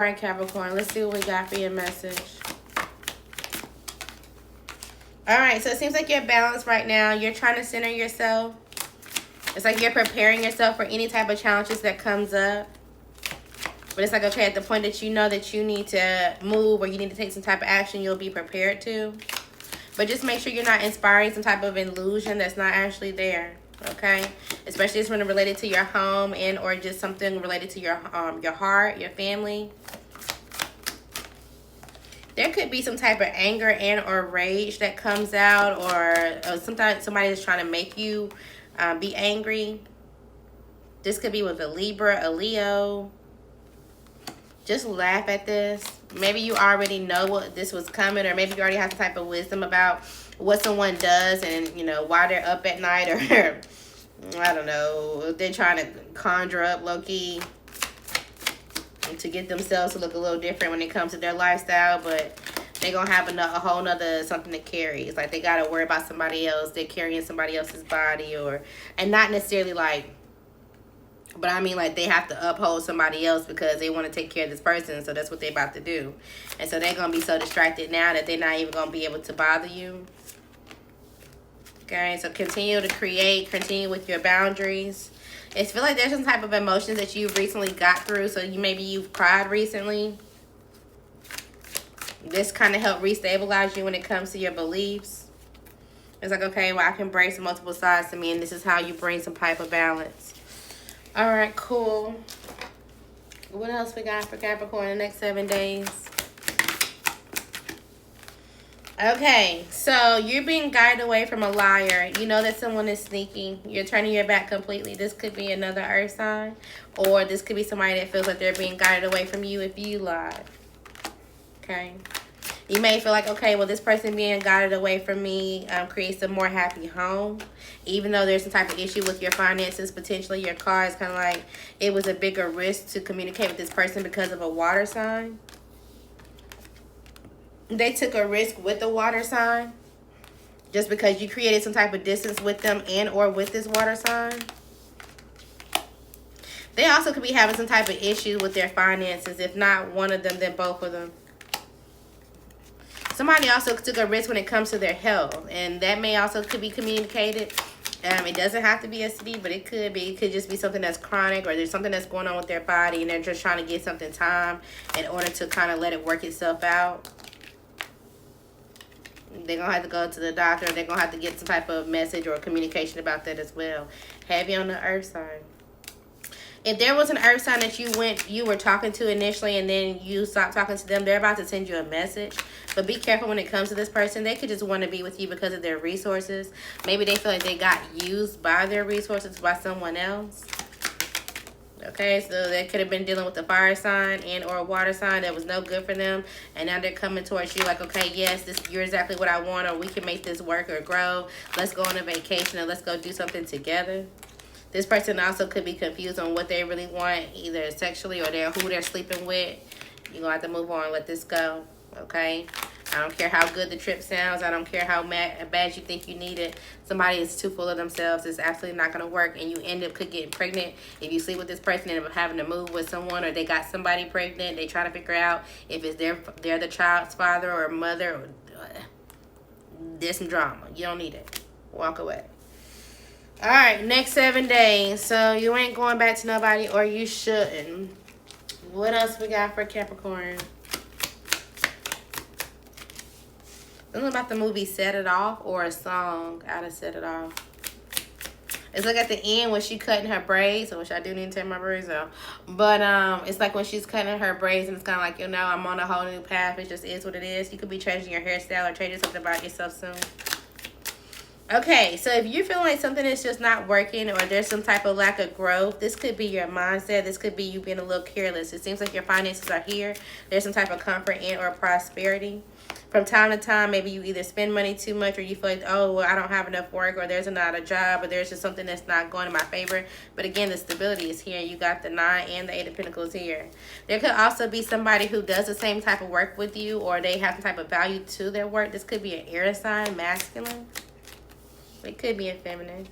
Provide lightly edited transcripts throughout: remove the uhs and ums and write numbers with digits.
Alright, Capricorn, let's see what we got for your message. Alright, so it seems like you're balanced right now. You're trying to center yourself. It's like you're preparing yourself for any type of challenges that comes up. But it's like, okay, at the point that you know that you need to move or you need to take some type of action, you'll be prepared to. But just make sure you're not inspiring some type of illusion that's not actually there. Okay, especially if it's related to your home and or just something related to your heart, your family. There could be some type of anger and or rage that comes out, or sometimes somebody is trying to make you be angry. This could be with a Libra, a Leo. Just laugh at this. Maybe you already know what this was coming, or maybe you already have some type of wisdom about what someone does and, you know, why they're up at night, or I don't know, they're trying to conjure up low-key to get themselves to look a little different when it comes to their lifestyle, but they're going to have a whole nother something to carry. It's like they got to worry about somebody else. They're carrying somebody else's body, and not necessarily like, but I mean like they have to uphold somebody else because they want to take care of this person, so that's what they're about to do. And so they're going to be so distracted now that they're not even going to be able to bother you. Okay, so continue to create, continue with your boundaries. I feel like there's some type of emotions that you've recently got through, so maybe you've cried recently. This kind of helped restabilize you when it comes to your beliefs. It's like, okay, well, I can bring some multiple sides to me, and this is how you bring some type of balance. All right, cool. What else we got for Capricorn in the next 7 days? Okay, so you're being guided away from a liar. You know that someone is sneaking. You're turning your back completely. This could be another earth sign, or this could be somebody that feels like they're being guided away from you if you lie. Okay. You may feel like, okay, well, this person being guided away from me creates a more happy home. Even though there's some type of issue with your finances, potentially your car is kind of like it was a bigger risk to communicate with this person because of a water sign. They took a risk with the water sign just because you created some type of distance with them and or with this water sign. They also could be having some type of issue with their finances. If not one of them, then both of them. Somebody also took a risk when it comes to their health, and that may also could be communicated. It doesn't have to be STD, but it could be. It could just be something that's chronic, or there's something that's going on with their body, and they're just trying to get something time in order to kind of let it work itself out. They're going to have to go to the doctor. They're going to have to get some type of message or communication about that as well. Heavy on the earth sign. If there was an earth sign that you were talking to initially and then you stopped talking to them, they're about to send you a message. But be careful when it comes to this person. They could just want to be with you because of their resources. Maybe they feel like they got used by their resources by someone else. Okay, so they could have been dealing with a fire sign and or a water sign that was no good for them. And now they're coming towards you like, okay, yes, you're exactly what I want, or we can make this work or grow. Let's go on a vacation and let's go do something together. This person also could be confused on what they really want, either sexually or who they're sleeping with. You're going to have to move on and let this go, okay? I don't care how good the trip sounds. I don't care how bad you think you need it. Somebody is too full of themselves. It's absolutely not going to work, and you could getting pregnant. If you sleep with this person and end up having to move with someone, or they got somebody pregnant, they try to figure out if it's they're the child's father or mother. There's some drama. You don't need it. Walk away. All right, next 7 days. So you ain't going back to nobody, or you shouldn't. What else we got for Capricorn? Something about the movie Set It Off, or a song out of Set It Off. It's like at the end when she cutting her braids, which I do need to take my braids out. But it's like when she's cutting her braids, and it's kind of like, you know, I'm on a whole new path. It just is what it is. You could be changing your hairstyle or changing something about yourself soon. Okay, so if you're feeling like something is just not working, or there's some type of lack of growth, this could be your mindset. This could be you being a little careless. It seems like your finances are here. There's some type of comfort and or prosperity. From time to time, maybe you either spend money too much, or you feel like, oh, well, I don't have enough work, or there's not a job, or there's just something that's not going in my favor. But again, the stability is here. You got the 9 and the 8 of Pentacles here. There could also be somebody who does the same type of work with you, or they have some type of value to their work. This could be an air sign, masculine. It could be a feminine.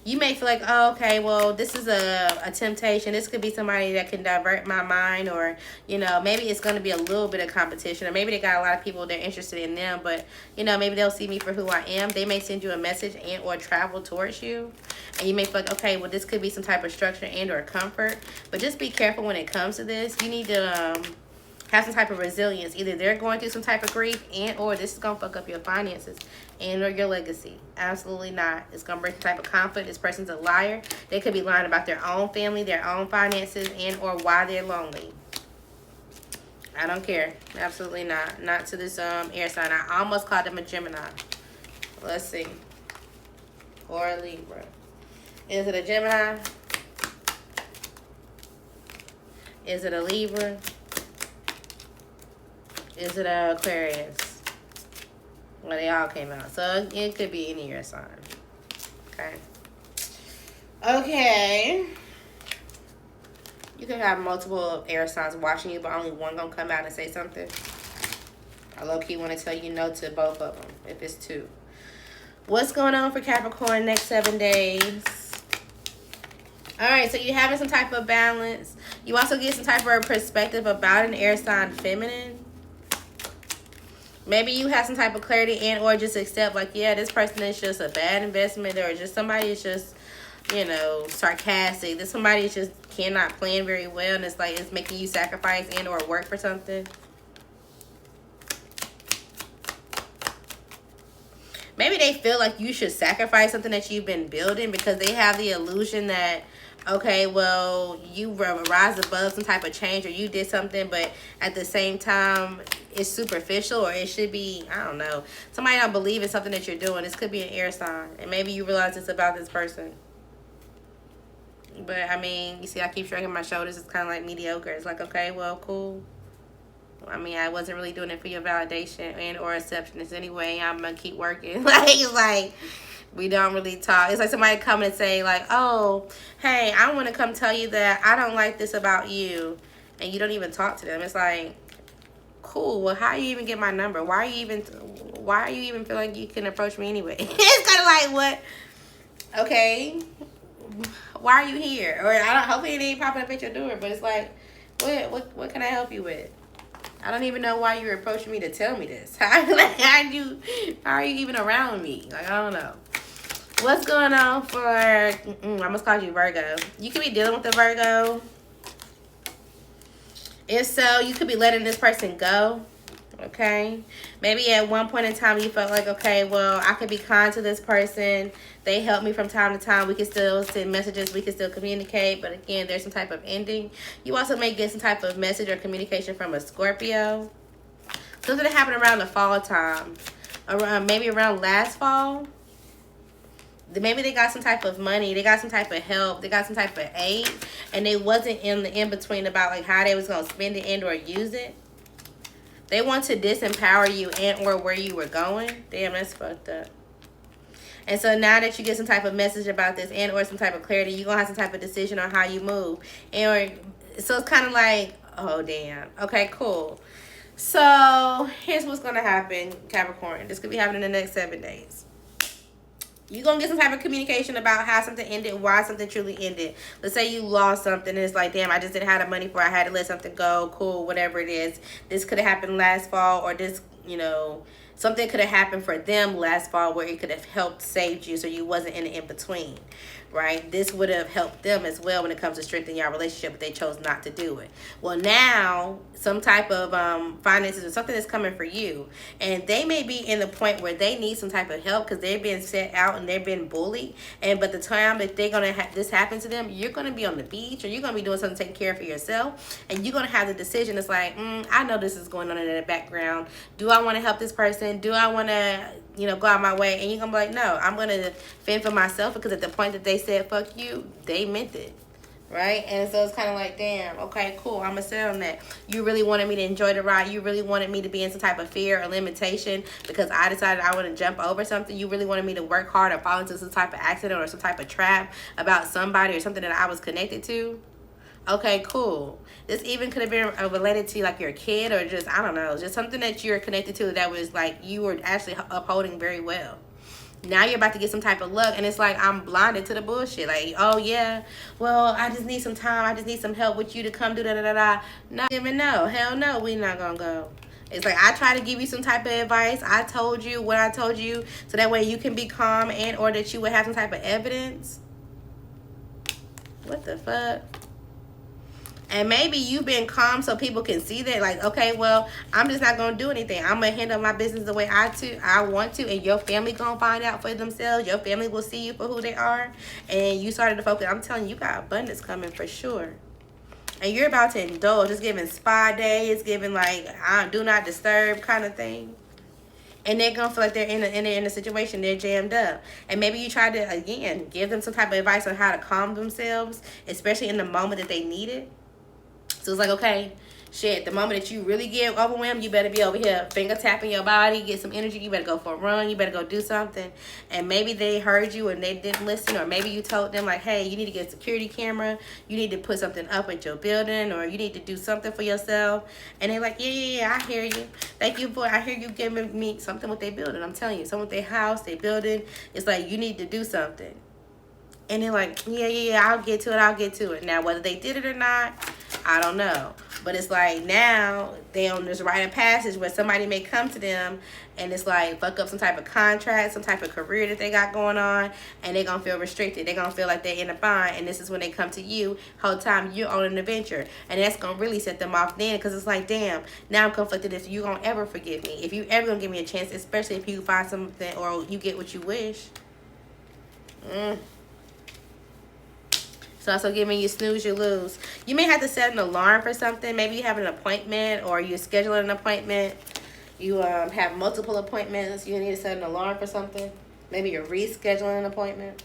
you may feel like, oh, okay, well, this is a temptation. This could be somebody that can divert my mind, or, you know, maybe it's going to be a little bit of competition, or maybe they got a lot of people they're interested in them, but, you know, maybe they'll see me for who I am. They may send you a message and or travel towards you, and you may feel like, okay, well, this could be some type of structure and or comfort, but just be careful when it comes to this. You need to have some type of resilience. Either they're going through some type of grief, and or this is going to fuck up your finances and or your legacy. Absolutely not. It's going to bring some type of conflict. This person's a liar. They could be lying about their own family, their own finances, and or why they're lonely. I don't care. Absolutely not. Not to this air sign. I almost called them a Gemini. Let's see. Or a Libra. Is it a Gemini? Is it a Libra? Is it a Aquarius? Well, they all came out. So it could be any of your sign. Okay. Okay. You could have multiple air signs watching you, but only one gonna come out and say something. I low-key want to tell you no to both of them if it's two. What's going on for Capricorn next 7 days? All right, so you're having some type of balance. You also get some type of perspective about an air sign feminine. Maybe you have some type of clarity and or just accept, like, yeah, this person is just a bad investment, or just somebody is just, you know, sarcastic. This somebody is just cannot plan very well, and it's like it's making you sacrifice and or work for something. Maybe they feel like you should sacrifice something that you've been building because they have the illusion that, okay, well, you rise above some type of change, or you did something, but at the same time, it's superficial, or it should be, I don't know. Somebody don't believe in something that you're doing. This could be an air sign, and maybe you realize it's about this person. But, I mean, you see, I keep shrugging my shoulders. It's kind of like mediocre. It's like, okay, well, cool. I mean, I wasn't really doing it for your validation and or acceptance anyway. I'm going to keep working. like, we don't really talk. It's like somebody coming and say, like, oh, hey, I want to come tell you that I don't like this about you. And you don't even talk to them. It's like, cool. Well, how you even get my number? Why are you even feel like you can approach me anyway? It's kind of like, what? Okay. Why are you here? Or hopefully it ain't popping up at your door. But it's like, what can I help you with? I don't even know why you're approaching me to tell me this. How are you even around me? Like, I don't know. What's going on for, I almost called you Virgo. You could be dealing with the Virgo. If so, you could be letting this person go. Okay. Maybe at one point in time you felt like, okay, well, I could be kind to this person. They help me from time to time. We can still send messages. We can still communicate. But again, there's some type of ending. You also may get some type of message or communication from a Scorpio. Something that happened around the fall time. Maybe around last fall. Maybe they got some type of money. They got some type of help. They got some type of aid. And they wasn't in the in-between about like how they was going to spend it and or use it. They want to disempower you and or where you were going. Damn, that's fucked up. And so now that you get some type of message about this and or some type of clarity, you're going to have some type of decision on how you move. And so it's kind of like, oh, damn. Okay, cool. So here's what's going to happen, Capricorn. This could be happening in the next 7 days. You're going to get some type of communication about how something ended, why something truly ended. Let's say you lost something and it's like, damn, I just didn't have the money for it. I had to let something go. Cool, whatever it is. This could have happened last fall, or this, you know, something could have happened for them last fall where it could have helped save you so you wasn't in the in-between, right? This would have helped them as well when it comes to strengthening your relationship, but they chose not to do it. Well, now some type of finances or something is coming for you, and they may be in the point where they need some type of help because they've been set out and they've been bullied. And but the time that they're gonna have this happen to them, you're gonna be on the beach or you're gonna be doing something to take care of yourself, and you're gonna have the decision. It's like, I know this is going on in the background. Do I want to help this person? Do I want to, you know, go out my way? And you're gonna be like, no, I'm gonna fend for myself, because at the point that they said fuck you, they meant it. Right? And so it's kind of like, damn, okay, cool, I'm going to sit on that. You really wanted me to enjoy the ride. You really wanted me to be in some type of fear or limitation because I decided I want to jump over something. You really wanted me to work hard or fall into some type of accident or some type of trap about somebody or something that I was connected to. Okay, cool. This even could have been related to like your kid, or just, I don't know, just something that you're connected to that was like you were actually upholding very well. Now you're about to get some type of luck, and it's like, I'm blinded to the bullshit. Like, oh yeah, well, I just need some time. I just need some help with you to come do da da da da. No, even no, hell no, we not gonna go. It's like, I try to give you some type of advice. I told you what I told you, so that way you can be calm, and or that you would have some type of evidence. What the fuck? And maybe you've been calm so people can see that, like, okay, well, I'm just not going to do anything. I'm going to handle my business the way I want to, and your family going to find out for themselves. Your family will see you for who they are, and you started to focus. I'm telling you, you got abundance coming for sure. And you're about to indulge. It's giving spa day. It's giving, like, do not disturb kind of thing. And they're going to feel like they're in a situation. They're jammed up. And maybe you try to, again, give them some type of advice on how to calm themselves, especially in the moment that they need it. So it's like, okay, shit, the moment that you really get overwhelmed, you better be over here finger tapping your body, get some energy. You better go for a run. You better go do something. And maybe they heard you and they didn't listen, or maybe you told them, like, hey, you need to get a security camera. You need to put something up at your building, or you need to do something for yourself. And they're like, yeah, I hear you. Thank you for, I hear you giving me something with their building. I'm telling you, something with their house, their building. It's like, you need to do something. And they're like, yeah, I'll get to it. Now, whether they did it or not, I don't know. But it's like, now they on this rite of passage where somebody may come to them and it's like, fuck up some type of contract, some type of career that they got going on, and they're going to feel restricted. They're going to feel like they're in a bind, and this is when they come to you, whole time you're on an adventure. And that's going to really set them off then, because it's like, damn, now I'm conflicted if you going to ever forgive me. If you ever going to give me a chance, especially if you find something or you get what you wish. So also giving you snooze, you lose. You may have to set an alarm for something. Maybe you have an appointment, or you're scheduling an appointment. You have multiple appointments. You need to set an alarm for something. Maybe you're rescheduling an appointment.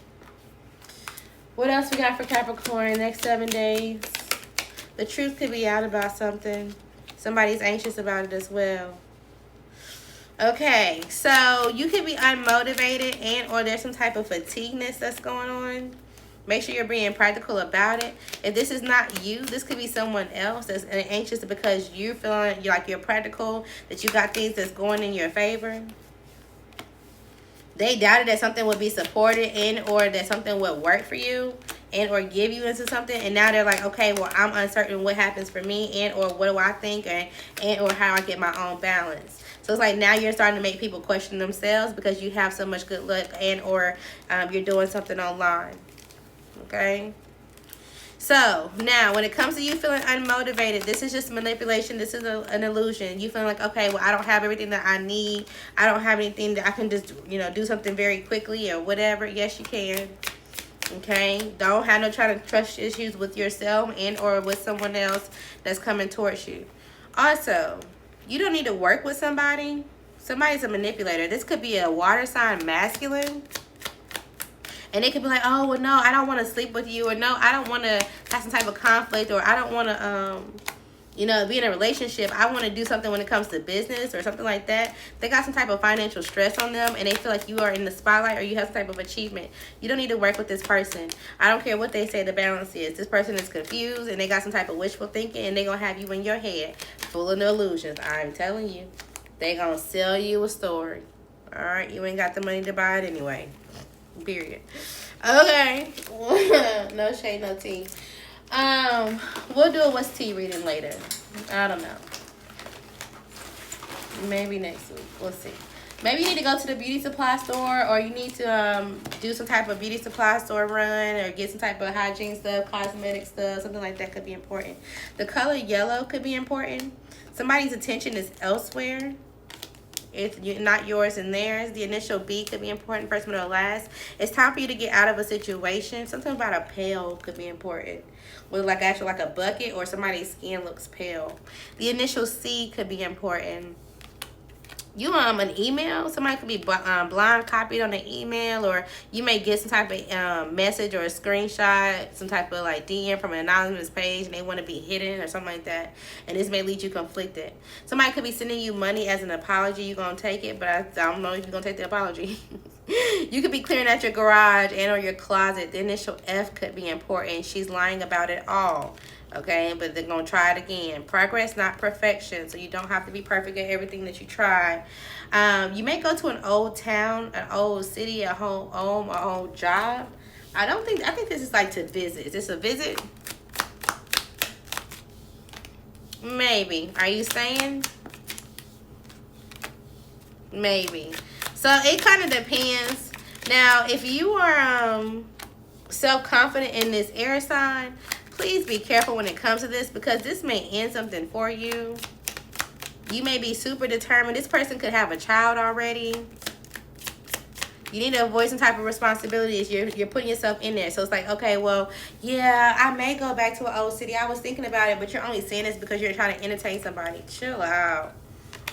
What else we got for Capricorn next 7 days? The truth could be out about something. Somebody's anxious about it as well. Okay, so you could be unmotivated, and or there's some type of fatigueness that's going on. Make sure you're being practical about it. If this is not you, this could be someone else that's anxious because you're feeling like you're practical, that you got things that's going in your favor. They doubted that something would be supported, and or that something would work for you, and or give you into something. And now they're like, okay, well, I'm uncertain what happens for me, and or what do I think, and or how I get my own balance. So it's like, now you're starting to make people question themselves because you have so much good luck, and or you're doing something online. Okay, so now when it comes to you feeling unmotivated, this is just manipulation. This is an illusion. You feeling like, okay, well, I don't have everything that I need. I don't have anything that I can just, do something very quickly or whatever. Yes, you can. Okay, don't have no trying to trust issues with yourself and or with someone else that's coming towards you. Also, you don't need to work with somebody. Somebody's a manipulator. This could be a water sign masculine. And they could be like, oh, well, no, I don't want to sleep with you. Or no, I don't want to have some type of conflict. Or I don't want to, be in a relationship. I want to do something when it comes to business or something like that. They got some type of financial stress on them. And they feel like you are in the spotlight or you have some type of achievement. You don't need to work with this person. I don't care what they say the balance is. This person is confused and they got some type of wishful thinking. And they're going to have you in your head full of illusions. I'm telling you. They're going to sell you a story. All right? You ain't got the money to buy it anyway. Period. Okay. No shade, no tea. We'll do a what's tea reading later. I don't know. Maybe next week. We'll see. Maybe you need to go to the beauty supply store, or you need to do some type of beauty supply store run, or get some type of hygiene stuff, cosmetic stuff, something like that could be important. The color yellow could be important. Somebody's attention is elsewhere. It's not yours and theirs. The initial B could be important, first, middle, or last. It's time for you to get out of a situation. Something about a pail could be important. With like actually like a bucket, or somebody's skin looks pale. The initial C could be important. You an email, somebody could be blind copied on the email, or you may get some type of message or a screenshot, some type of like DM from an anonymous page, and they want to be hidden or something like that, and this may lead you conflicted. Somebody could be sending you money as an apology. You're gonna take it, but I don't know if you're gonna take the apology. You could be clearing out your garage and or your closet. The initial F could be important. She's lying about it all. Okay, but they're gonna try it again. Progress, not perfection. So you don't have to be perfect at everything that you try. You may go to an old town, an old city, a home, a old job. I think this is like to visit. Is this a visit? Maybe. Are you saying? Maybe. So it kind of depends. Now, if you are self-confident in this air sign, please be careful when it comes to this, because this may end something for you. You may be super determined. This person could have a child already. You need to avoid some type of responsibilities. You're putting yourself in there. So it's like, okay, well, yeah, I may go back to an old city. I was thinking about it, but you're only saying this because you're trying to entertain somebody. Chill out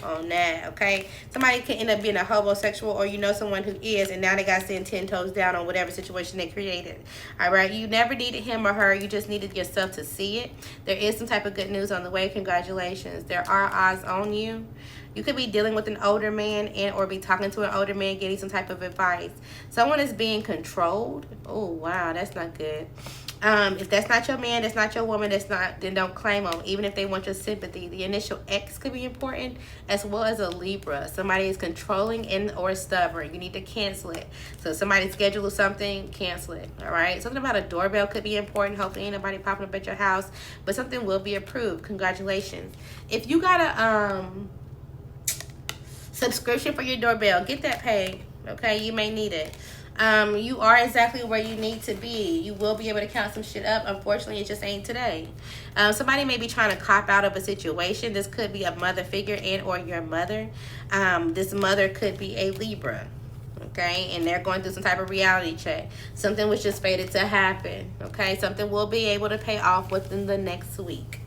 on that, okay? Somebody can end up being a homosexual, or you know someone who is, and now they got to stand 10 toes down on whatever situation they created. All right, you never needed him or her. You just needed yourself to see it. There is some type of good news on the way. Congratulations. There are eyes on you. You could be dealing with an older man and or be talking to an older man, getting some type of advice. Someone is being controlled. Oh, wow, that's not good. If that's not your man, that's not your woman, then don't claim them, even if they want your sympathy. The initial X could be important, as well as a Libra. Somebody is controlling and or stubborn. You need to cancel it. So if somebody schedules something, cancel it. All right. Something about a doorbell could be important. Hopefully ain't nobody popping up at your house, but something will be approved. Congratulations. If you got a subscription for your doorbell, get that paid. Okay, you may need it. You are exactly where you need to be. You will be able to count some shit up. Unfortunately, it just ain't today. Somebody may be trying to cop out of a situation. This could be a mother figure and or your mother. This mother could be a Libra. Okay, and they're going through some type of reality check. Something was just fated to happen. Okay, something will be able to pay off within the next week.